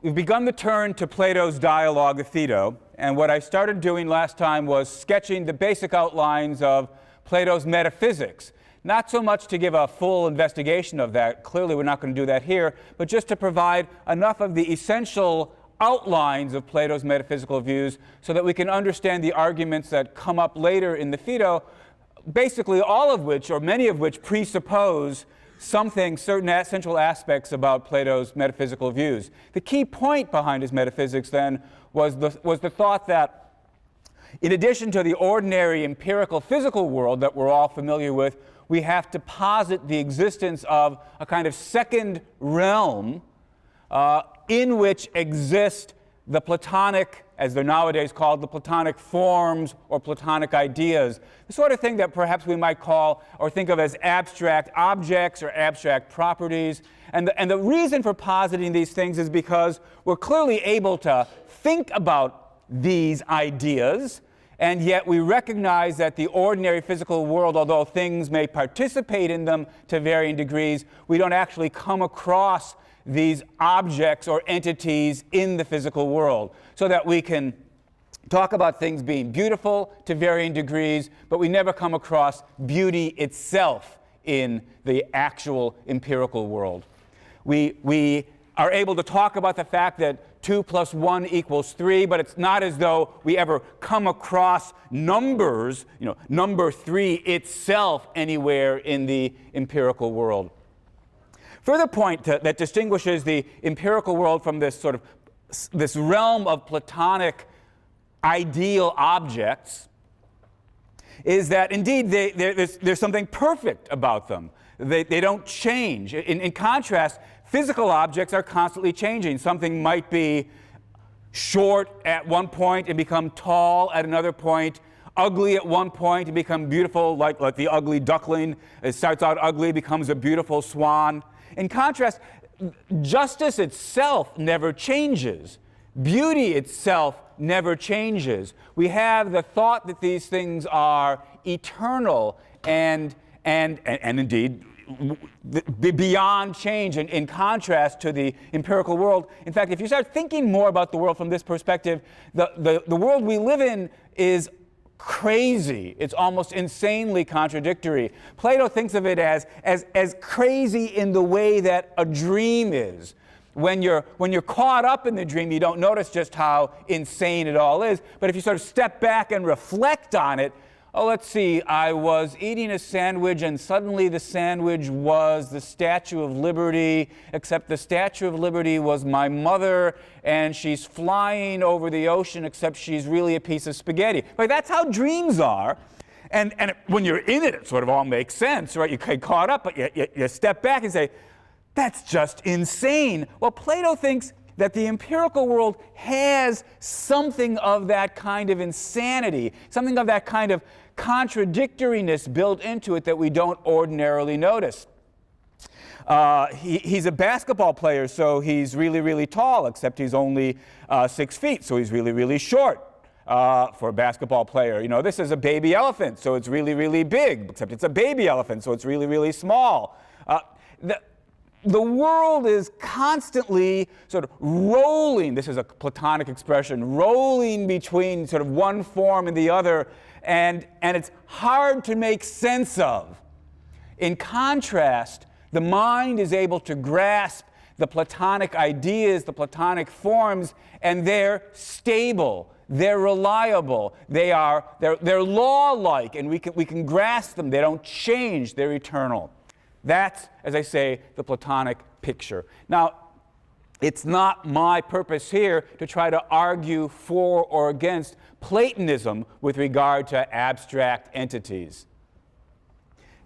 We've begun the turn to Plato's dialogue, the Phaedo, and what I started doing last time was sketching the basic outlines of Plato's metaphysics. Not so much to give a full investigation of that, clearly we're not going to do that here, but just to provide enough of the essential outlines of Plato's metaphysical views so that we can understand the arguments that come up later in the Phaedo, basically all of which, or many of which, presuppose certain essential aspects about Plato's metaphysical views. The key point behind his metaphysics then was the thought that in addition to the ordinary empirical physical world that we're all familiar with, we have to posit the existence of a kind of second realm in which exist the Platonic, as they're nowadays called, the Platonic forms or Platonic ideas, the sort of thing that perhaps we might call or think of as abstract objects or abstract properties. And the reason for positing these things is because we're clearly able to think about these ideas, and yet we recognize that the ordinary physical world, although things may participate in them to varying degrees, we don't actually come across these objects or entities in the physical world, so that we can talk about things being beautiful to varying degrees, but we never come across beauty itself in the actual empirical world. We are able to talk about the fact that 2 + 1 = 3, but it's not as though we ever come across numbers, number 3 itself anywhere in the empirical world. Further point that distinguishes the empirical world from this realm of Platonic ideal objects is that indeed there's something perfect about them. They don't change. In contrast, physical objects are constantly changing. Something might be short at one point and become tall at another point, ugly at one point and become beautiful, like the ugly duckling. It starts out ugly, becomes a beautiful swan. In contrast, justice itself never changes. Beauty itself never changes. We have the thought that these things are eternal and indeed beyond change, in contrast to the empirical world. In fact, if you start thinking more about the world from this perspective, the world we live in is crazy. It's almost insanely contradictory. Plato thinks of it as crazy in the way that a dream is. When you're caught up in the dream, you don't notice just how insane it all is. But if you sort of step back and reflect on it, let's see, I was eating a sandwich and suddenly the sandwich was the Statue of Liberty, except the Statue of Liberty was my mother and she's flying over the ocean, except she's really a piece of spaghetti. Like, that's how dreams are. And when you're in it, it sort of all makes sense, right? You get caught up, but you step back and say, that's just insane. Well, Plato thinks that the empirical world has something of that kind of insanity, something of that kind of contradictoriness built into it that we don't ordinarily notice. He's a basketball player, so he's really, really tall, except he's only 6 feet, so he's really, really short for a basketball player. This is a baby elephant, so it's really, really big, except it's a baby elephant, so it's really, really small. The world is constantly sort of rolling, this is a Platonic expression, rolling between sort of one form and the other, and it's hard to make sense of. In contrast, the mind is able to grasp the Platonic ideas, the Platonic forms, and they're stable, they're reliable, they're law-like, and we can grasp them, they don't change, they're eternal. That's, as I say, the Platonic picture. Now, it's not my purpose here to try to argue for or against Platonism with regard to abstract entities.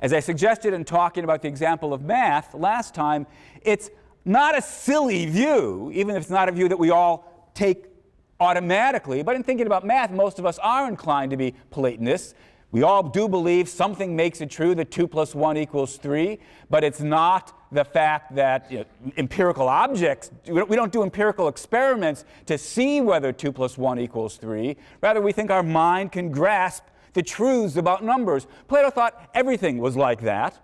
As I suggested in talking about the example of math last time, it's not a silly view, even if it's not a view that we all take automatically, but in thinking about math, most of us are inclined to be Platonists. We all do believe something makes it true that 2 + 1 = 3, but it's not the fact that empirical objects, we don't do empirical experiments to see whether 2 + 1 = 3. Rather, we think our mind can grasp the truths about numbers. Plato thought everything was like that.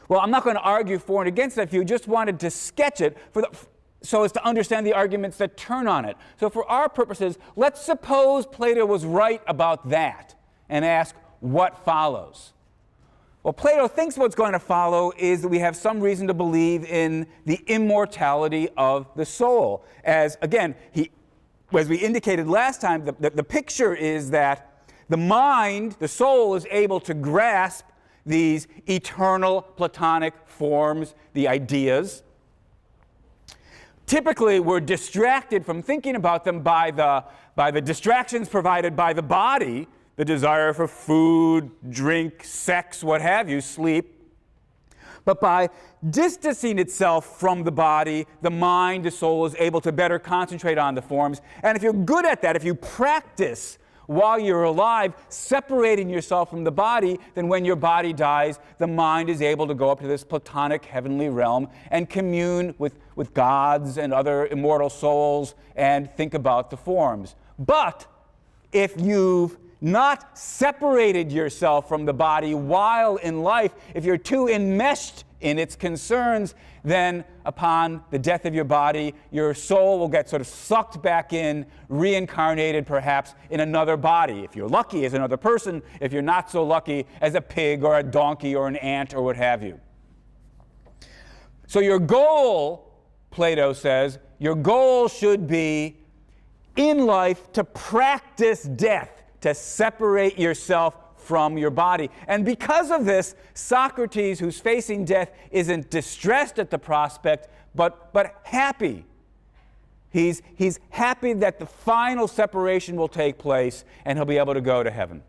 Well, I'm not going to argue for and against that view, just wanted to sketch it so as to understand the arguments that turn on it. So for our purposes, let's suppose Plato was right about that and ask what follows. Well, Plato thinks what's going to follow is that we have some reason to believe in the immortality of the soul. As, again, as we indicated last time, the picture is that the mind, the soul, is able to grasp these eternal Platonic forms, the ideas. Typically, we're distracted from thinking about them by the distractions provided by the body, the desire for food, drink, sex, what have you, sleep. But by distancing itself from the body, the mind, the soul is able to better concentrate on the forms. And if you're good at that, if you practice while you're alive, separating yourself from the body, then when your body dies, the mind is able to go up to this Platonic heavenly realm and commune with gods and other immortal souls and think about the forms. But if you've not separated yourself from the body while in life, if you're too enmeshed in its concerns, then upon the death of your body, your soul will get sort of sucked back in, reincarnated perhaps in another body. If you're lucky, as another person. If you're not so lucky, as a pig or a donkey or an ant or what have you. So your goal, Plato says, your goal should be in life to practice death, to separate yourself from your body. And because of this, Socrates, who's facing death, isn't distressed at the prospect, but happy. He's happy that the final separation will take place and he'll be able to go to heaven.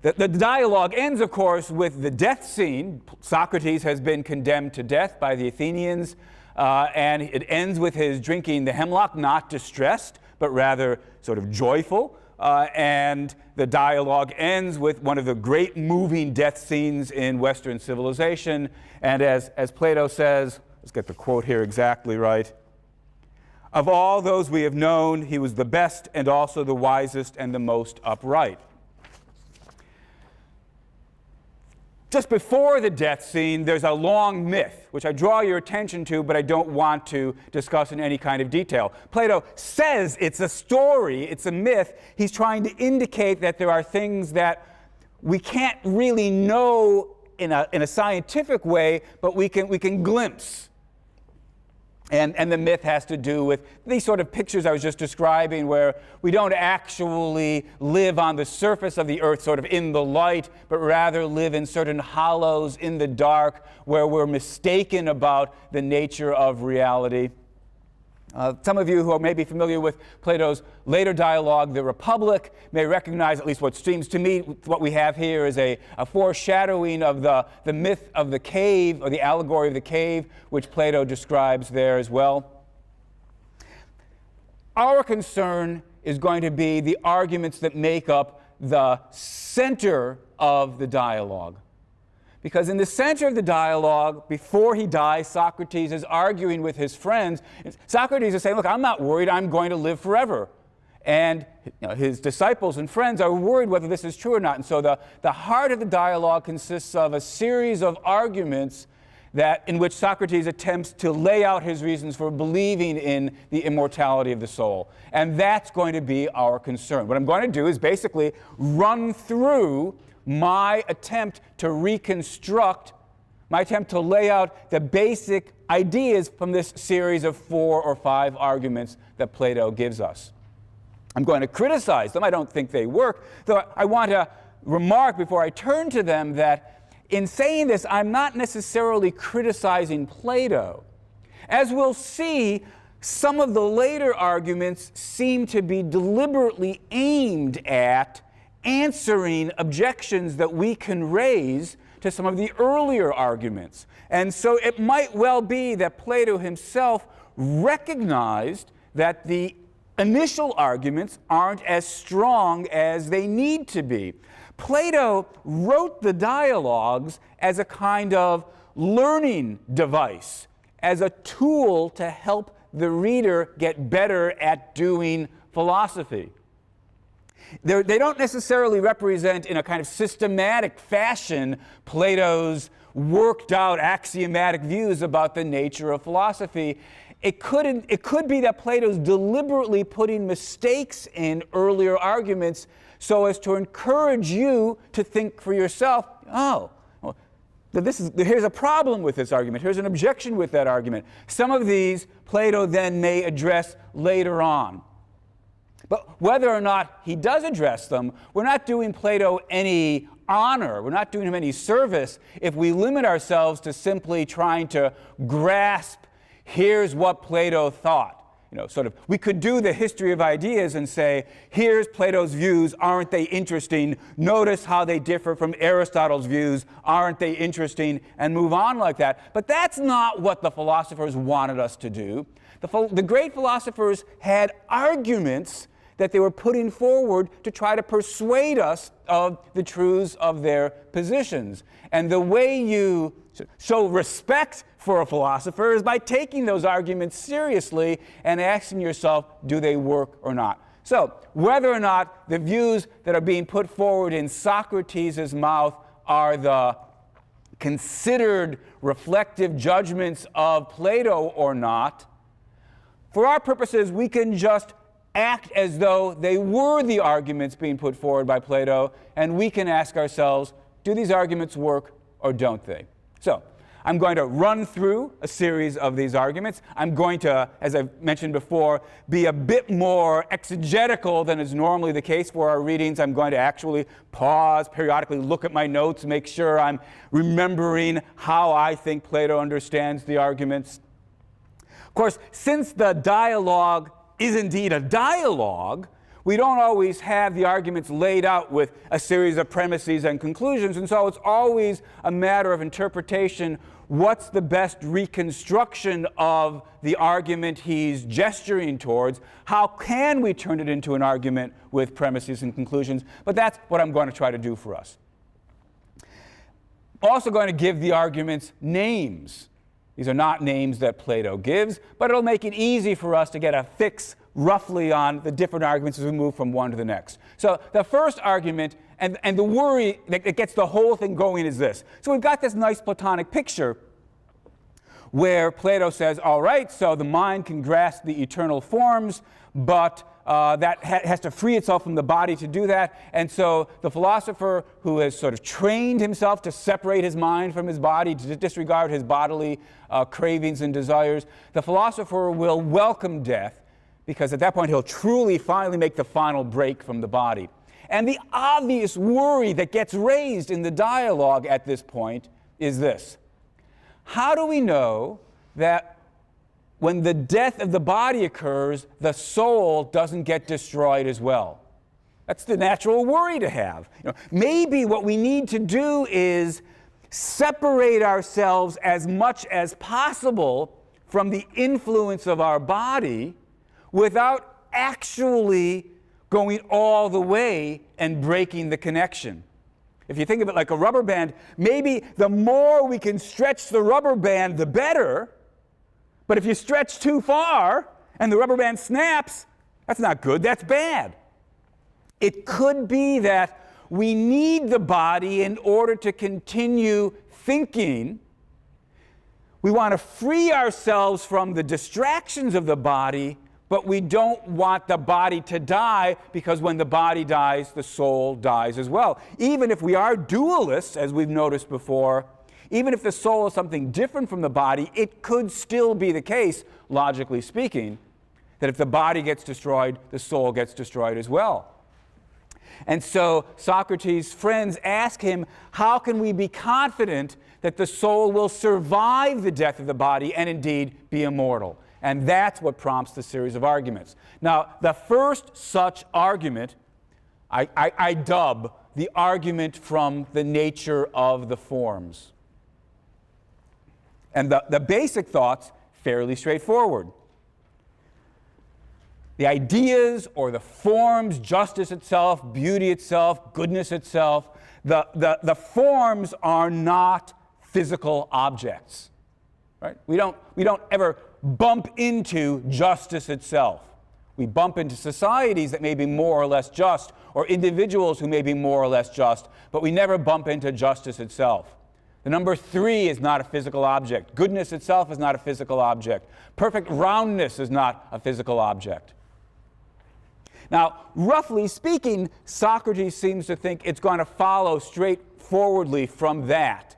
The dialogue ends, of course, with the death scene. Socrates has been condemned to death by the Athenians, and it ends with his drinking the hemlock, not distressed, but rather sort of joyful. And the dialogue ends with one of the great moving death scenes in Western civilization. And as Plato says, let's get the quote here exactly right, "Of all those we have known, he was the best and also the wisest and the most upright." Just before the death scene, there's a long myth, which I draw your attention to, but I don't want to discuss in any kind of detail. Plato says it's a story, it's a myth. He's trying to indicate that there are things that we can't really know in a scientific way, but we can glimpse. And the myth has to do with these sort of pictures I was just describing, where we don't actually live on the surface of the earth, sort of in the light, but rather live in certain hollows in the dark, where we're mistaken about the nature of reality. Some of you who are maybe familiar with Plato's later dialogue, The Republic, may recognize, at least what seems to me, what we have here is a foreshadowing of the myth of the cave, or the allegory of the cave, which Plato describes there as well. Our concern is going to be the arguments that make up the center of the dialogue. Because in the center of the dialogue, before he dies, Socrates is arguing with his friends. Socrates is saying, look, I'm not worried, I'm going to live forever. And his disciples and friends are worried whether this is true or not. And so the heart of the dialogue consists of a series of arguments in which Socrates attempts to lay out his reasons for believing in the immortality of the soul. And that's going to be our concern. What I'm going to do is basically run through my attempt to reconstruct, my attempt to lay out the basic ideas from this series of 4 or 5 arguments that Plato gives us. I'm going to criticize them. I don't think they work, though I want to remark before I turn to them that in saying this, I'm not necessarily criticizing Plato. As we'll see, some of the later arguments seem to be deliberately aimed at answering objections that we can raise to some of the earlier arguments. And so it might well be that Plato himself recognized that the initial arguments aren't as strong as they need to be. Plato wrote the dialogues as a kind of learning device, as a tool to help the reader get better at doing philosophy. They don't necessarily represent in a kind of systematic fashion Plato's worked out axiomatic views about the nature of philosophy. It could be that Plato's deliberately putting mistakes in earlier arguments so as to encourage you to think for yourself, oh, well, here's a problem with this argument. Here's an objection with that argument. Some of these Plato then may address later on. But whether or not he does address them, we're not doing Plato any honor. We're not doing him any service if we limit ourselves to simply trying to grasp, here's what Plato thought. We could do the history of ideas and say, here's Plato's views, aren't they interesting? Notice how they differ from Aristotle's views, aren't they interesting? And move on like that. But that's not what the philosophers wanted us to do. The great philosophers had arguments that they were putting forward to try to persuade us of the truths of their positions. And the way you show respect for a philosopher is by taking those arguments seriously and asking yourself, do they work or not? So, whether or not the views that are being put forward in Socrates' mouth are the considered reflective judgments of Plato or not, for our purposes, we can just act as though they were the arguments being put forward by Plato, and we can ask ourselves, do these arguments work or don't they? So, I'm going to run through a series of these arguments. I'm going to, as I've mentioned before, be a bit more exegetical than is normally the case for our readings. I'm going to actually pause, periodically look at my notes, make sure I'm remembering how I think Plato understands the arguments. Of course, since the dialogue is indeed a dialogue, we don't always have the arguments laid out with a series of premises and conclusions, and so it's always a matter of interpretation. What's the best reconstruction of the argument he's gesturing towards? How can we turn it into an argument with premises and conclusions? But that's what I'm going to try to do for us. I'm also going to give the arguments names. These are not names that Plato gives, but it'll make it easy for us to get a fix roughly on the different arguments as we move from one to the next. So the first argument, and the worry that gets the whole thing going, is this. So we've got this nice Platonic picture where Plato says, all right, so the mind can grasp the eternal forms, but that has to free itself from the body to do that. And so the philosopher who has sort of trained himself to separate his mind from his body, to disregard his bodily cravings and desires, the philosopher will welcome death, because at that point he'll truly finally make the final break from the body. And the obvious worry that gets raised in the dialogue at this point is this. How do we know that when the death of the body occurs, the soul doesn't get destroyed as well? That's the natural worry to have. Maybe what we need to do is separate ourselves as much as possible from the influence of our body without actually going all the way and breaking the connection. If you think of it like a rubber band, maybe the more we can stretch the rubber band, the better. But if you stretch too far and the rubber band snaps, that's not good, that's bad. It could be that we need the body in order to continue thinking. We want to free ourselves from the distractions of the body, but we don't want the body to die, because when the body dies, the soul dies as well. Even if we are dualists, as we've noticed before, even if the soul is something different from the body, it could still be the case, logically speaking, that if the body gets destroyed, the soul gets destroyed as well. And so Socrates' friends ask him, how can we be confident that the soul will survive the death of the body and indeed be immortal? And that's what prompts the series of arguments. Now, the first such argument I dub the argument from the nature of the forms. And the basic thought's fairly straightforward. The ideas or the forms, justice itself, beauty itself, goodness itself, the forms are not physical objects. Right? We don't ever bump into justice itself. We bump into societies that may be more or less just, or individuals who may be more or less just, but we never bump into justice itself. The number 3 is not a physical object. Goodness itself is not a physical object. Perfect roundness is not a physical object. Now, roughly speaking, Socrates seems to think it's going to follow straightforwardly from that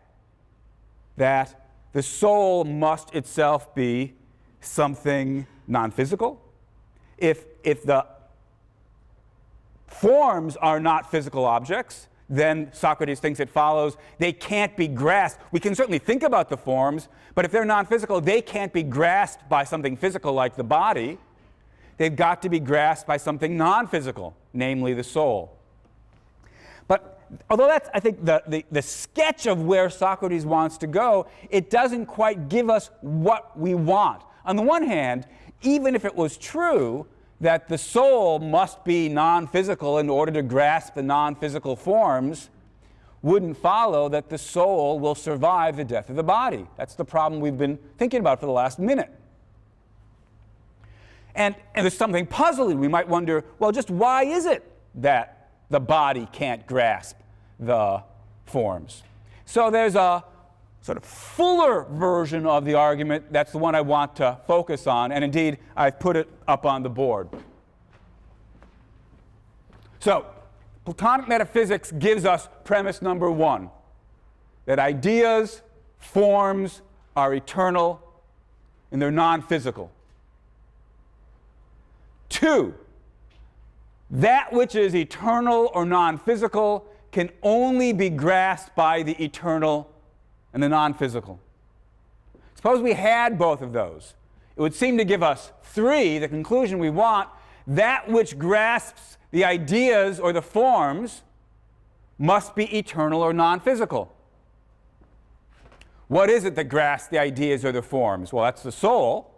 the soul must itself be something non-physical. If the forms are not physical objects, then Socrates thinks it follows they can't be grasped. We can certainly think about the forms, but if they're non-physical, they can't be grasped by something physical like the body. They've got to be grasped by something non-physical, namely the soul. But although that's, I think, the sketch of where Socrates wants to go, it doesn't quite give us what we want. On the one hand, even if it was true that the soul must be non-physical in order to grasp the non-physical forms, wouldn't follow that the soul will survive the death of the body. That's the problem we've been thinking about for the last minute. And there's something puzzling. We might wonder, well, just why is it that the body can't grasp the forms? So there's a sort of fuller version of the argument. That's the one I want to focus on, and indeed, I've put it up on the board. So, Platonic metaphysics gives us premise number 1, that ideas, forms are eternal and they're non-physical. 2, that which is eternal or non-physical can only be grasped by the eternal and the non-physical. Suppose we had both of those. It would seem to give us 3, the conclusion we want. That which grasps the ideas or the forms must be eternal or non-physical. What is it that grasps the ideas or the forms? Well, that's the soul.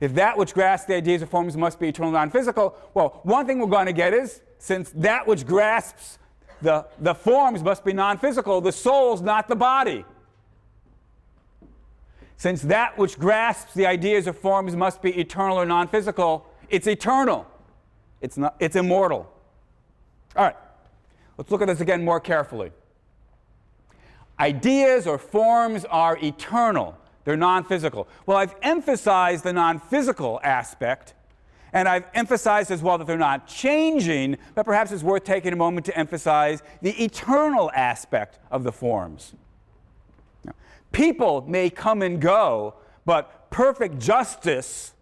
If that which grasps the ideas or forms must be eternal or non-physical, well, one thing we're going to get is, since that which grasps the forms must be non-physical, the soul's not the body. Since that which grasps the ideas or forms must be eternal or non-physical, it's eternal. It's immortal. All right, let's look at this again more carefully. Ideas or forms are eternal. They're non-physical. Well, I've emphasized the non-physical aspect, and I've emphasized as well that they're not changing, but perhaps it's worth taking a moment to emphasize the eternal aspect of the forms. People may come and go, but perfect justice,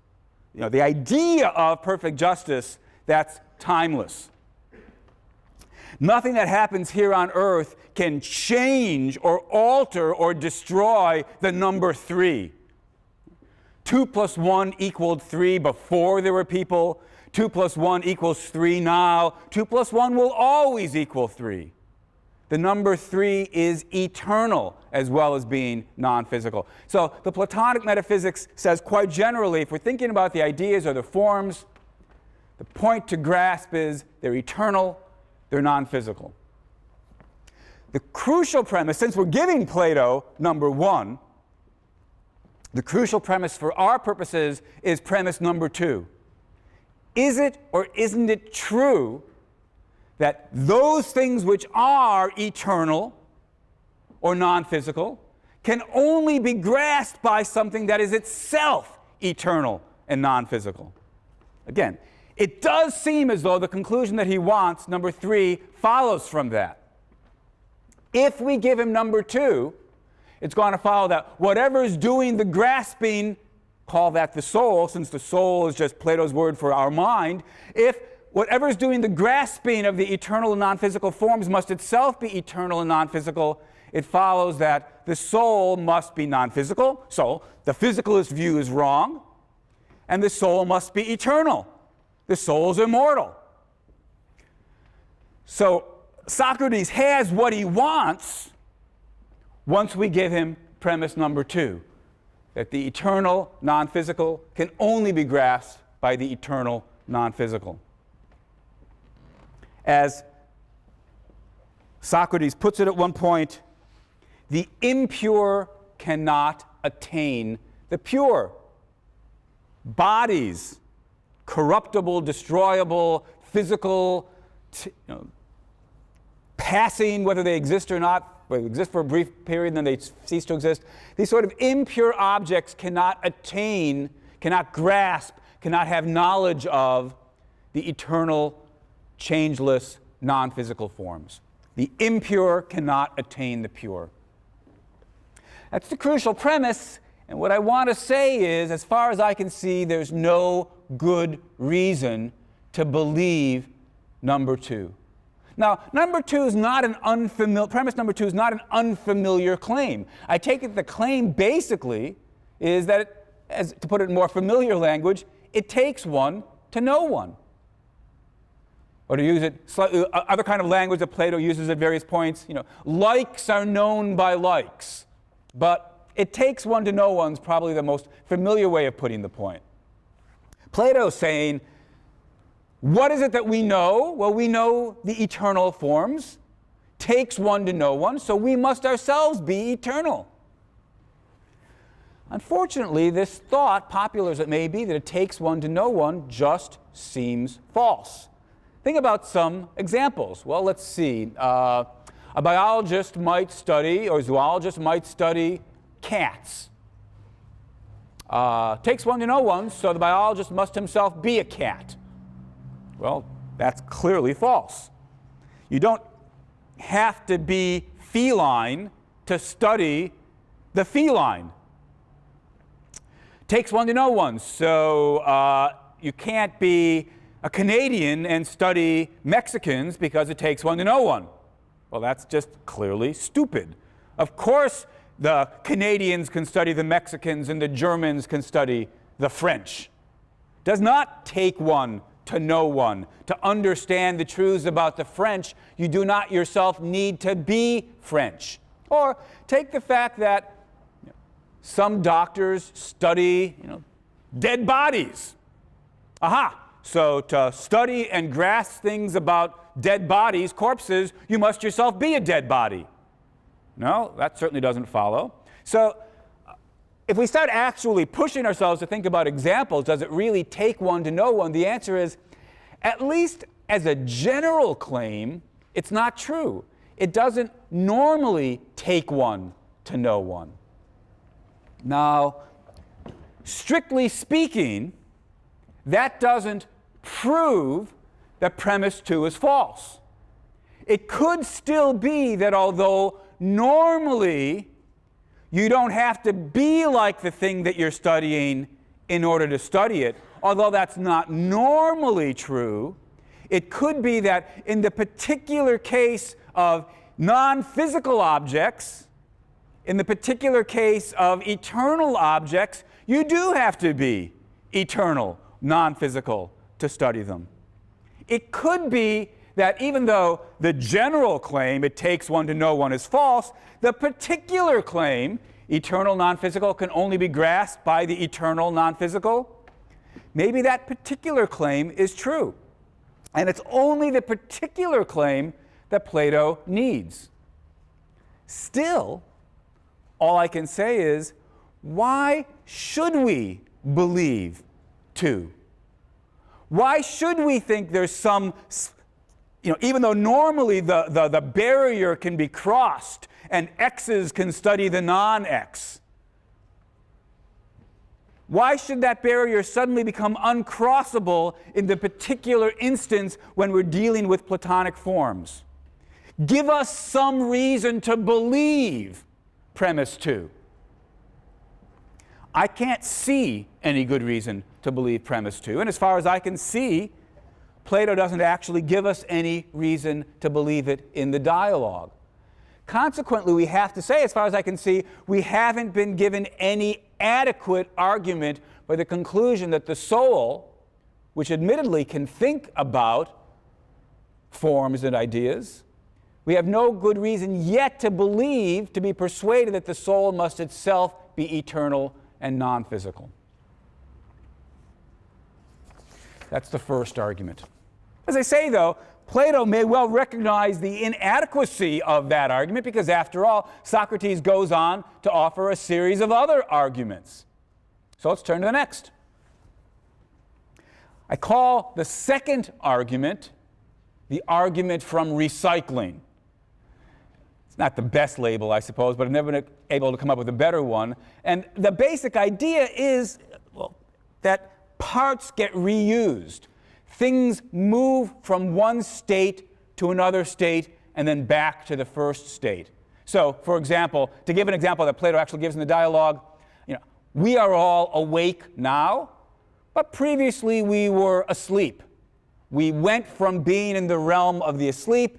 the idea of perfect justice, that's timeless. Nothing that happens here on earth can change or alter or destroy the number 3. 2 + 1 = 3 before there were people. 2 + 1 = 3 now. 2 + 1 will always equal 3. The number 3 is eternal as well as being non-physical. So the Platonic metaphysics says quite generally, if we're thinking about the ideas or the forms, the point to grasp is they're eternal, they're non-physical. The crucial premise, since we're giving Plato number 1, the crucial premise for our purposes is premise number 2. Is it or isn't it true that those things which are eternal or non-physical can only be grasped by something that is itself eternal and non-physical? Again, it does seem as though the conclusion that he wants, number 3, follows from that. If we give him number 2, it's going to follow that whatever is doing the grasping, call that the soul, since the soul is just Plato's word for our mind, if whatever is doing the grasping of the eternal and non-physical forms must itself be eternal and non-physical, it follows that the soul must be non-physical, so the physicalist view is wrong, and the soul must be eternal. The soul is immortal. So Socrates has what he wants once we give him premise number 2, that the eternal non-physical can only be grasped by the eternal non-physical. As Socrates puts it at one point, the impure cannot attain the pure. Bodies, corruptible, destroyable, physical, passing, whether they exist or not, they exist for a brief period and then they cease to exist. These sort of impure objects cannot attain, cannot grasp, cannot have knowledge of the eternal, changeless, non-physical forms. The impure cannot attain the pure. That's the crucial premise, and what I want to say is, as far as I can see, there's no good reason to believe number two. Now, premise number two is not an unfamiliar claim. I take it the claim basically is that, to put it in more familiar language, it takes one to know one. Or to use it slightly, other kind of language that Plato uses at various points, likes are known by likes. But it takes one to know one's probably the most familiar way of putting the point. Plato's saying, what is it that we know? Well, we know the eternal forms. Takes one to know one, so we must ourselves be eternal. Unfortunately, this thought, popular as it may be, that it takes one to know one, just seems false. Think about some examples. Well, let's see. A biologist might study, or a zoologist might study, cats. Takes one to know one, so the biologist must himself be a cat. Well, that's clearly false. You don't have to be feline to study the feline. Takes one to know one, so you can't be a Canadian and study Mexicans because it takes one to know one. Well, that's just clearly stupid. Of course, the Canadians can study the Mexicans and the Germans can study the French. It does not take one to know one. To understand the truths about the French, you do not yourself need to be French. Or take the fact that some doctors study, dead bodies. Aha! So to study and grasp things about dead bodies, corpses, you must yourself be a dead body. No, that certainly doesn't follow. So if we start actually pushing ourselves to think about examples, does it really take one to know one? The answer is, at least as a general claim, it's not true. It doesn't normally take one to know one. Now, strictly speaking, that doesn't prove that premise 2 is false. It could still be that although normally you don't have to be like the thing that you're studying in order to study it, although that's not normally true, it could be that in the particular case of non-physical objects, in the particular case of eternal objects, you do have to be eternal, non-physical, to study them. It could be that even though the general claim, it takes one to know one, is false, the particular claim, eternal, non-physical, can only be grasped by the eternal, non-physical. Maybe that particular claim is true. And it's only the particular claim that Plato needs. Still, all I can say is, why should we believe 2? Why should we think there's some, even though normally the barrier can be crossed and X's can study the non-X, why should that barrier suddenly become uncrossable in the particular instance when we're dealing with Platonic forms? Give us some reason to believe premise 2. I can't see any good reason to believe premise 2. And as far as I can see, Plato doesn't actually give us any reason to believe it in the dialogue. Consequently, we have to say, as far as I can see, we haven't been given any adequate argument for the conclusion that the soul, which admittedly can think about forms and ideas, we have no good reason yet to believe, to be persuaded that the soul must itself be eternal and non-physical. That's the first argument. As I say, though, Plato may well recognize the inadequacy of that argument because, after all, Socrates goes on to offer a series of other arguments. So let's turn to the next. I call the second argument the argument from recycling. not the best label, I suppose, but I've never been able to come up with a better one. And the basic idea is, well, that parts get reused. Things move from one state to another state and then back to the first state. So, for example, to give an example that Plato actually gives in the dialogue, we are all awake now, but previously we were asleep. We went from being in the realm of the asleep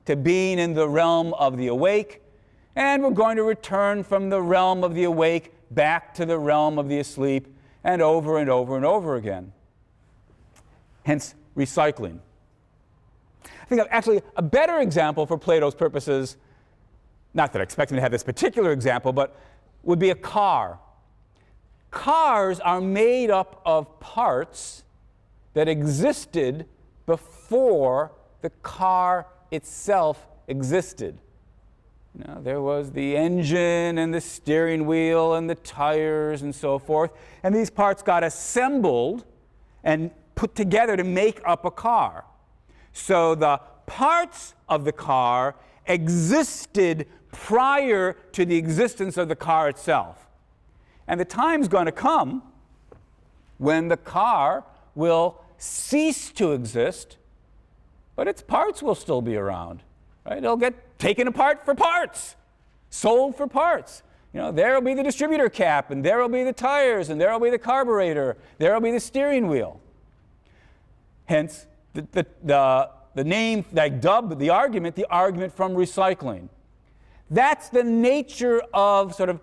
to being in the realm of the awake, and we're going to return from the realm of the awake back to the realm of the asleep, and over and over and over again. Hence, recycling. I think actually a better example for Plato's purposes, not that I expect him to have this particular example, but would be a car. Cars are made up of parts that existed before the car itself existed. There was the engine and the steering wheel and the tires and so forth, and these parts got assembled and put together to make up a car. So the parts of the car existed prior to the existence of the car itself. And the time's going to come when the car will cease to exist, but its parts will still be around. Right? It'll get taken apart for parts, sold for parts. There will be the distributor cap, and there will be the tires, and there will be the carburetor, there will be the steering wheel. Hence, the name that dubbed the argument from recycling. That's the nature of sort of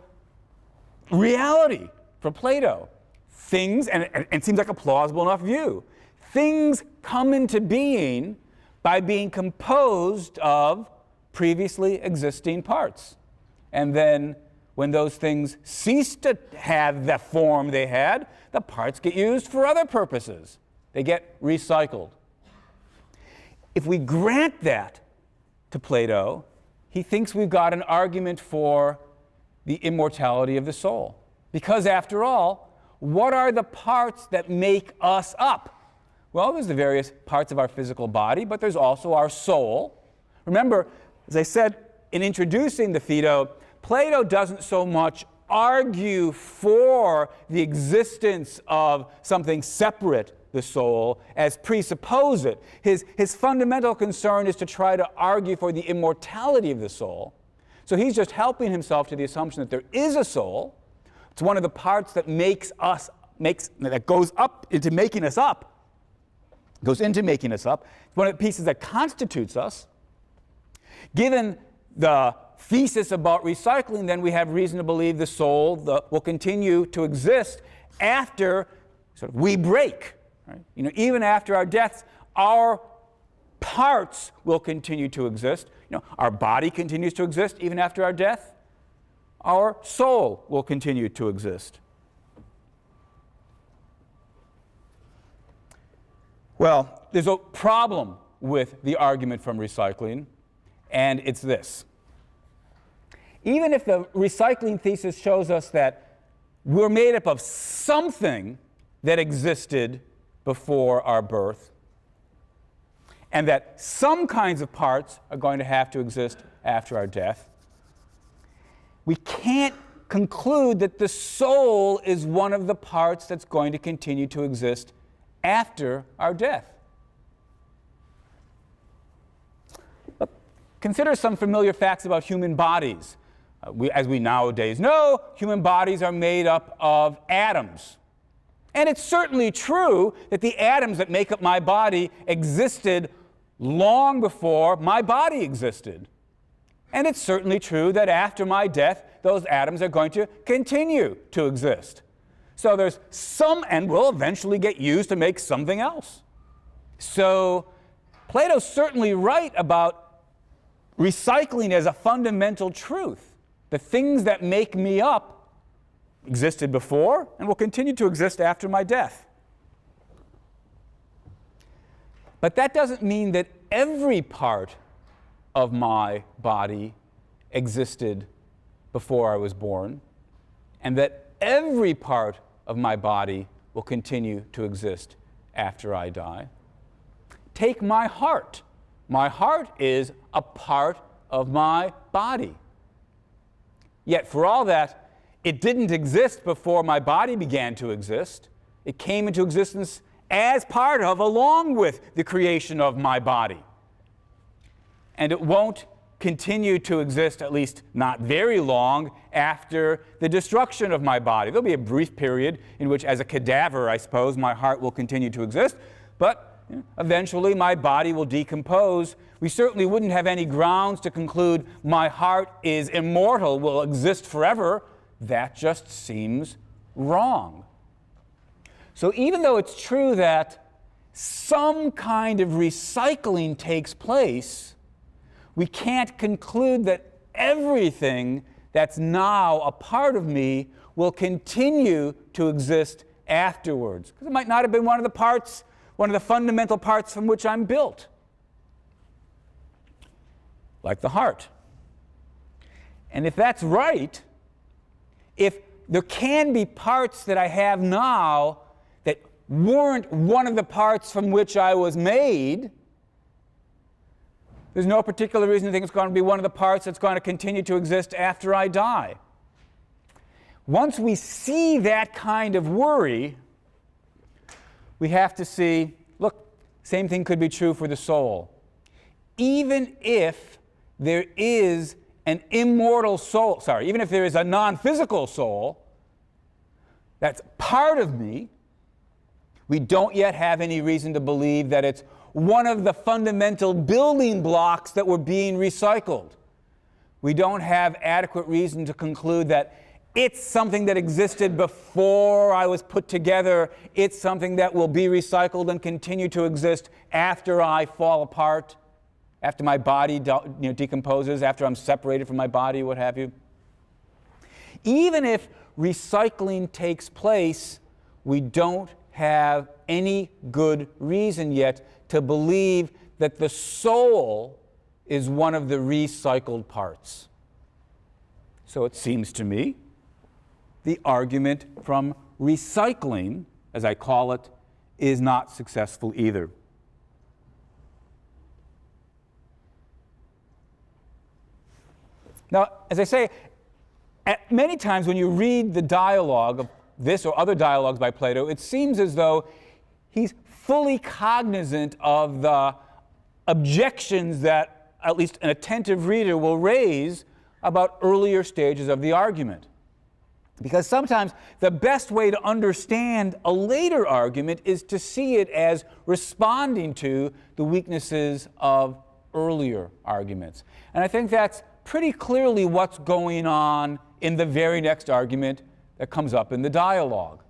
reality for Plato. Things, and it seems like a plausible enough view, things come into being by being composed of previously existing parts. And then when those things cease to have the form they had, the parts get used for other purposes. They get recycled. If we grant that to Plato, he thinks we've got an argument for the immortality of the soul. Because after all, what are the parts that make us up? Well, there's the various parts of our physical body, but there's also our soul. Remember, as I said in introducing the Phaedo, Plato doesn't so much argue for the existence of something separate, the soul, as presuppose it. His fundamental concern is to try to argue for the immortality of the soul. So he's just helping himself to the assumption that there is a soul. It's one of the parts that that goes up into making us up. Goes into making us up. It's one of the pieces that constitutes us. Given the thesis about recycling, then we have reason to believe the soul will continue to exist after we break. Right? Even after our deaths, our parts will continue to exist. Our body continues to exist even after our death. Our soul will continue to exist. Well, there's a problem with the argument from recycling, and it's this. Even if the recycling thesis shows us that we're made up of something that existed before our birth, and that some kinds of parts are going to have to exist after our death, we can't conclude that the soul is one of the parts that's going to continue to exist after our death. But consider some familiar facts about human bodies. As we nowadays know, human bodies are made up of atoms. And it's certainly true that the atoms that make up my body existed long before my body existed. And it's certainly true that after my death, those atoms are going to continue to exist. So there's some, and will eventually get used to make something else. So Plato's certainly right about recycling as a fundamental truth. The things that make me up existed before and will continue to exist after my death. But that doesn't mean that every part of my body existed before I was born, and that every part of my body will continue to exist after I die. Take my heart. My heart is a part of my body. Yet for all that, it didn't exist before my body began to exist. It came into existence as part of, along with the creation of my body. And it won't continue to exist, at least not very long, after the destruction of my body. There'll be a brief period in which, as a cadaver, I suppose, my heart will continue to exist, but eventually my body will decompose. We certainly wouldn't have any grounds to conclude my heart is immortal, will exist forever. That just seems wrong. So even though it's true that some kind of recycling takes place, we can't conclude that everything that's now a part of me will continue to exist afterwards. Because it might not have been one of the parts, one of the fundamental parts from which I'm built. Like the heart. And if that's right, if there can be parts that I have now that weren't one of the parts from which I was made, there's no particular reason to think it's going to be one of the parts that's going to continue to exist after I die. Once we see that kind of worry, we have to see, look, same thing could be true for the soul. Even if there is an immortal soul, even if there is a non-physical soul that's part of me, we don't yet have any reason to believe that it's one of the fundamental building blocks that were being recycled. We don't have adequate reason to conclude that it's something that existed before I was put together. It's something that will be recycled and continue to exist after I fall apart, after my body decomposes, after I'm separated from my body, what have you. Even if recycling takes place, we don't have any good reason yet to believe that the soul is one of the recycled parts. So it seems to me the argument from recycling, as I call it, is not successful either. Now, as I say, at many times when you read the dialogue of this or other dialogues by Plato, it seems as though he's fully cognizant of the objections that at least an attentive reader will raise about earlier stages of the argument. Because sometimes the best way to understand a later argument is to see it as responding to the weaknesses of earlier arguments. And I think that's pretty clearly what's going on in the very next argument that comes up in the dialogue.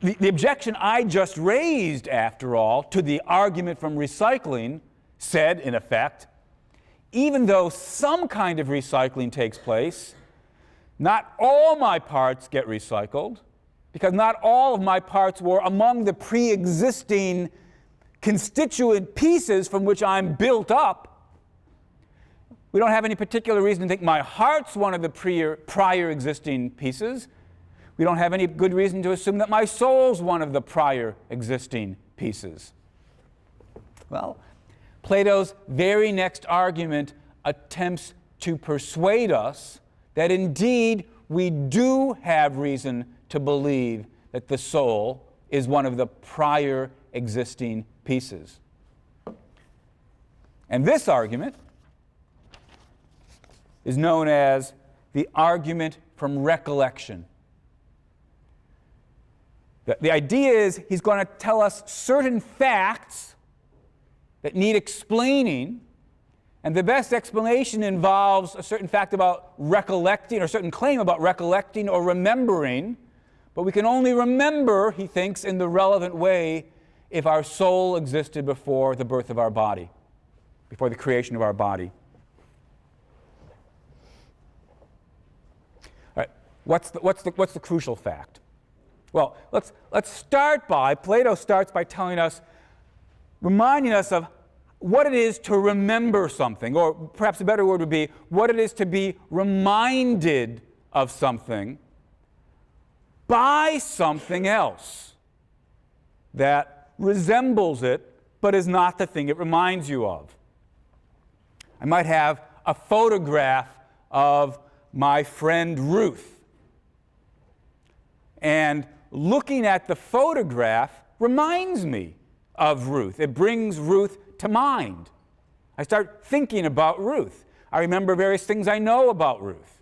The objection I just raised, after all, to the argument from recycling said, in effect, even though some kind of recycling takes place, not all my parts get recycled, because not all of my parts were among the pre-existing constituent pieces from which I'm built up. We don't have any particular reason to think my heart's one of the prior existing pieces. We don't have any good reason to assume that my soul's one of the prior existing pieces. Well, Plato's very next argument attempts to persuade us that indeed we do have reason to believe that the soul is one of the prior existing pieces. And this argument is known as the argument from recollection. The idea is he's going to tell us certain facts that need explaining, and the best explanation involves a certain fact about recollecting, or a certain claim about recollecting or remembering, but we can only remember, he thinks, in the relevant way if our soul existed before the birth of our body, before the creation of our body. All right, what's the crucial fact? Well, let's start by, Plato starts by telling us, reminding us of what it is to remember something, or perhaps a better word would be what it is to be reminded of something by something else that resembles it but is not the thing it reminds you of. I might have a photograph of my friend Ruth. And looking at the photograph reminds me of Ruth. It brings Ruth to mind. I start thinking about Ruth. I remember various things I know about Ruth.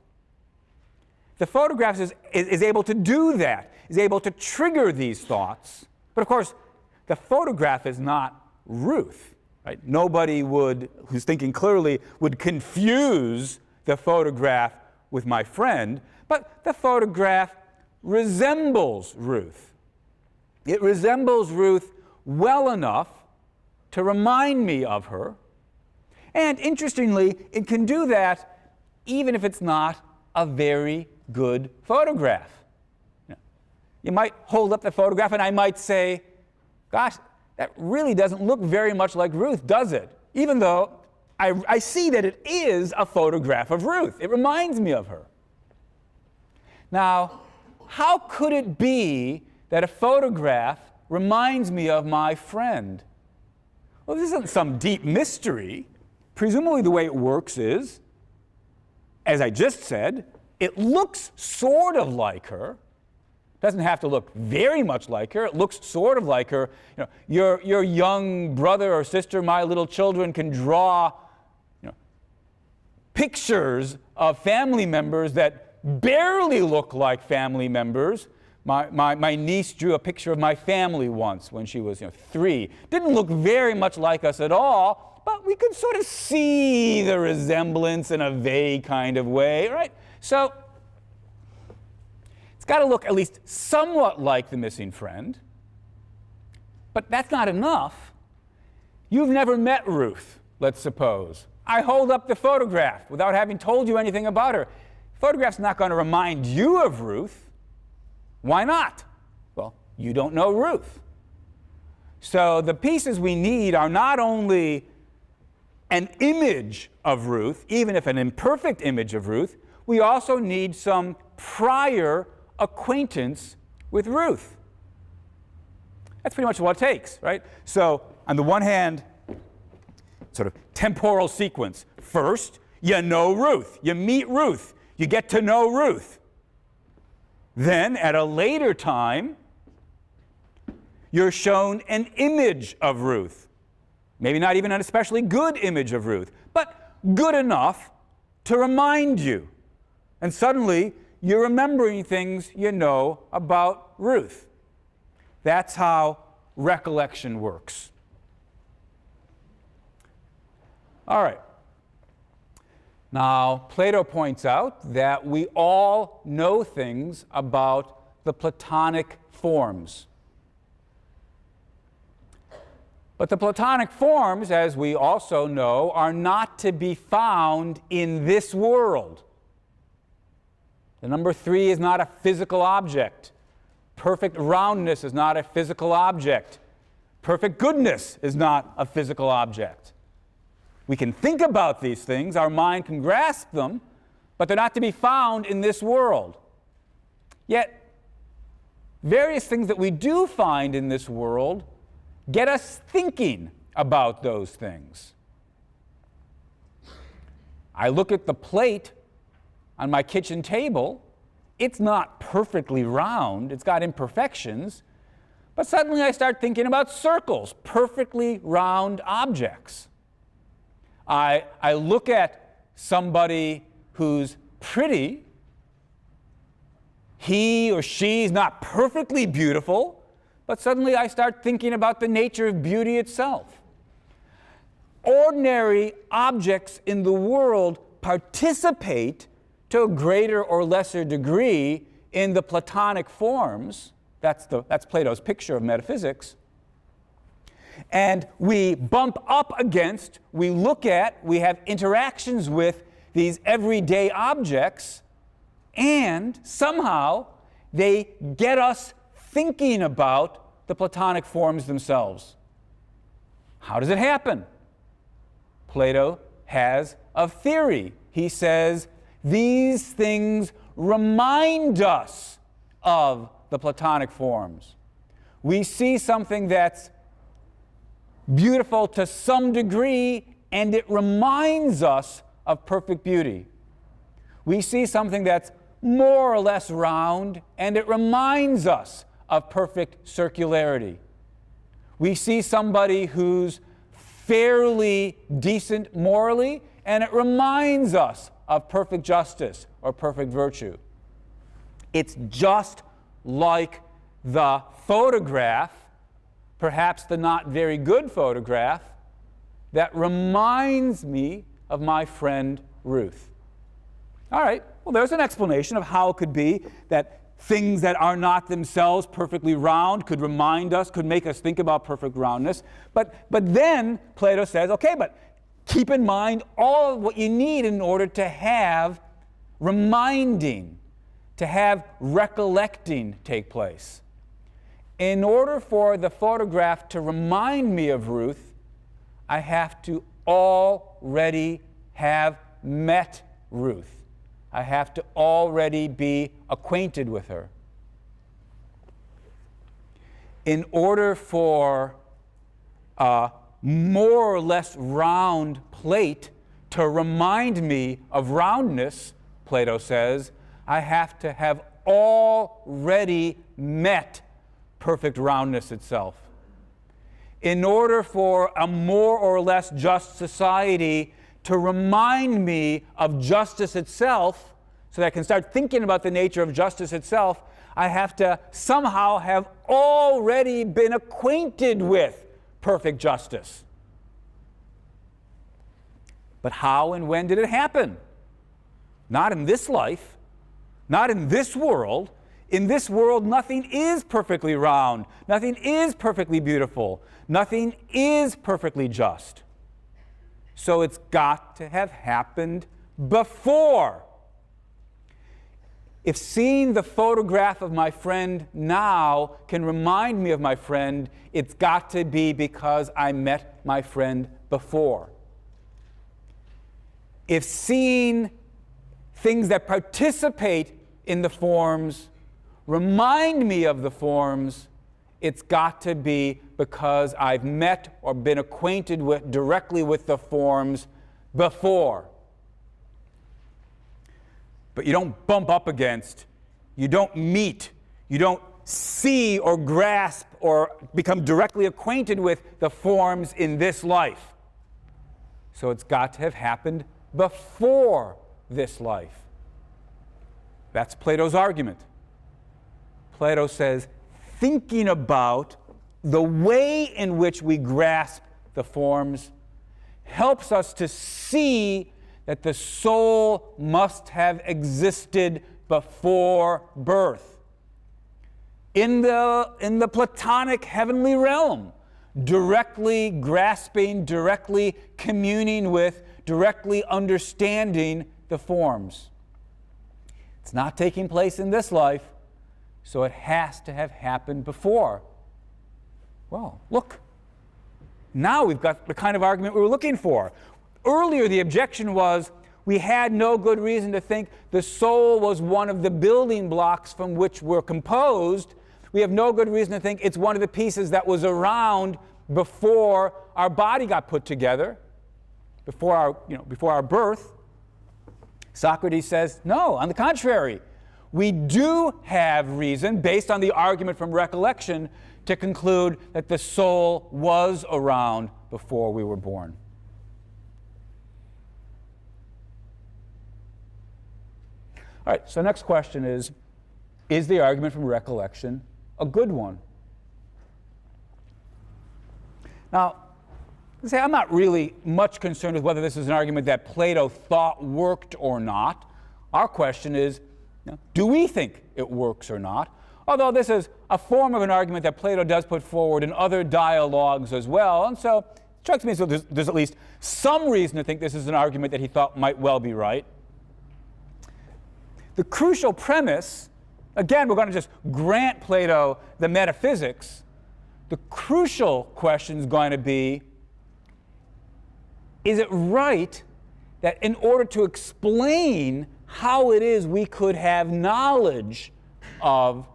The photograph is able to do that, is able to trigger these thoughts. But of course, the photograph is not Ruth. Right? Nobody who's thinking clearly would confuse the photograph with my friend, but the photograph resembles Ruth. It resembles Ruth well enough to remind me of her. And interestingly, it can do that even if it's not a very good photograph. You might hold up the photograph and I might say, gosh, that really doesn't look very much like Ruth, does it? Even though I see that it is a photograph of Ruth. It reminds me of her. Now, how could it be that a photograph reminds me of my friend? Well, this isn't some deep mystery. Presumably the way it works is, as I just said, it looks sort of like her. It doesn't have to look very much like her. It looks sort of like her. Your young brother or sister, my little children, can draw pictures of family members that barely look like family members. My niece drew a picture of my family once when she was 3. Didn't look very much like us at all, but we could sort of see the resemblance in a vague kind of way, right? So it's got to look at least somewhat like the missing friend. But that's not enough. You've never met Ruth, let's suppose. I hold up the photograph without having told you anything about her. The photograph's not going to remind you of Ruth. Why not? Well, you don't know Ruth. So the pieces we need are not only an image of Ruth, even if an imperfect image of Ruth, we also need some prior acquaintance with Ruth. That's pretty much what it takes, right? So on the one hand, sort of temporal sequence. First, you know Ruth. You meet Ruth. You get to know Ruth. Then, at a later time, you're shown an image of Ruth. Maybe not even an especially good image of Ruth, but good enough to remind you. And suddenly, you're remembering things you know about Ruth. That's how recollection works. All right. Now, Plato points out that we all know things about the Platonic forms. But the Platonic forms, as we also know, are not to be found in this world. The number 3 is not a physical object. Perfect roundness is not a physical object. Perfect goodness is not a physical object. We can think about these things, our mind can grasp them, but they're not to be found in this world. Yet, various things that we do find in this world get us thinking about those things. I look at the plate on my kitchen table. It's not perfectly round, it's got imperfections, but suddenly I start thinking about circles, perfectly round objects. I look at somebody who's pretty. He or she is not perfectly beautiful, but suddenly I start thinking about the nature of beauty itself. Ordinary objects in the world participate to a greater or lesser degree in the Platonic forms. That's Plato's picture of metaphysics. And we bump up against, we look at, we have interactions with these everyday objects, and somehow they get us thinking about the Platonic forms themselves. How does it happen? Plato has a theory. He says, these things remind us of the Platonic forms. We see something that's beautiful to some degree and it reminds us of perfect beauty. We see something that's more or less round, and it reminds us of perfect circularity. We see somebody who's fairly decent morally, and it reminds us of perfect justice or perfect virtue. It's just like the photograph, perhaps the not very good photograph, that reminds me of my friend Ruth. All right, well, there's an explanation of how it could be that things that are not themselves perfectly round could remind us, could make us think about perfect roundness. But then Plato says, okay, but keep in mind all of what you need in order to have reminding, to have recollecting take place. In order for the photograph to remind me of Ruth, I have to already have met Ruth. I have to already be acquainted with her. In order for a more or less round plate to remind me of roundness, Plato says, I have to have already met perfect roundness itself. In order for a more or less just society to remind me of justice itself, so that I can start thinking about the nature of justice itself, I have to somehow have already been acquainted with perfect justice. But how and when did it happen? Not in this life, not in this world. In this world, nothing is perfectly round. Nothing is perfectly beautiful. Nothing is perfectly just. So it's got to have happened before. If seeing the photograph of my friend now can remind me of my friend, it's got to be because I met my friend before. If seeing things that participate in the forms remind me of the forms, it's got to be because I've met or been acquainted with directly with the forms before. But you don't bump up against, you don't meet, you don't see or grasp or become directly acquainted with the forms in this life. So it's got to have happened before this life. That's Plato's argument. Plato says, thinking about the way in which we grasp the forms helps us to see that the soul must have existed before birth. In the Platonic heavenly realm, directly grasping, directly communing with, directly understanding the forms. It's not taking place in this life, so it has to have happened before. Well, look, now we've got the kind of argument we were looking for. Earlier, the objection was we had no good reason to think the soul was one of the building blocks from which we're composed. We have no good reason to think it's one of the pieces that was around before our body got put together, before our birth. Socrates says, no, on the contrary. We do have reason, based on the argument from Recollection, to conclude that the soul was around before we were born. All right, so next question is the argument from Recollection a good one? Now, I'm not really much concerned with whether this is an argument that Plato thought worked or not. Our question is, do we think it works or not? Although this is a form of an argument that Plato does put forward in other dialogues as well, and so it strikes me as though there's at least some reason to think this is an argument that he thought might well be right. The crucial premise, again, we're going to just grant Plato the metaphysics. The crucial question is going to be, is it right that in order to explain how it is we could have knowledge of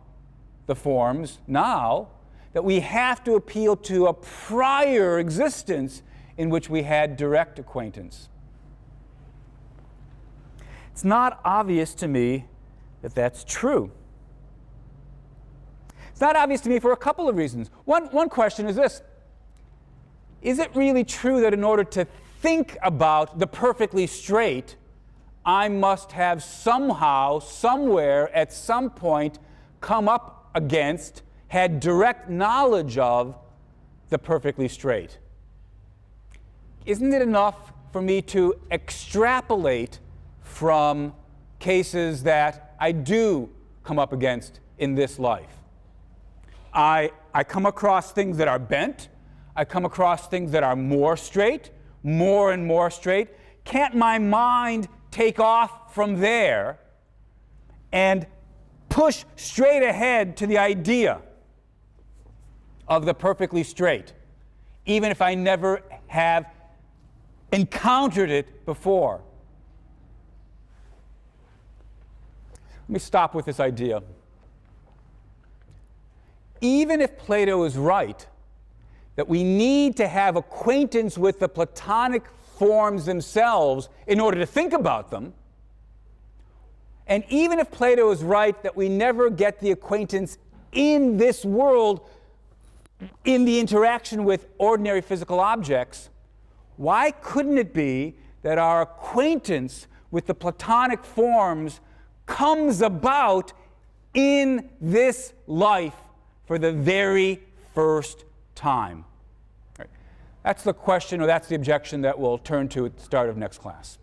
the forms now, that we have to appeal to a prior existence in which we had direct acquaintance. It's not obvious to me that that's true. It's not obvious to me for a couple of reasons. One question is this: is it really true that in order to think about the perfectly straight, I must have somehow, somewhere, at some point, come up against, had direct knowledge of, the perfectly straight? Isn't it enough for me to extrapolate from cases that I do come up against in this life? I come across things that are bent. I come across things that are more straight, more and more straight. Can't my mind take off from there and push straight ahead to the idea of the perfectly straight, even if I never have encountered it before? Let me stop with this idea. Even if Plato is right that we need to have acquaintance with the Platonic forms themselves in order to think about them, and even if Plato is right that we never get the acquaintance in this world in the interaction with ordinary physical objects, why couldn't it be that our acquaintance with the Platonic forms comes about in this life for the very first time? Right. That's the question, or that's the objection that we'll turn to at the start of next class.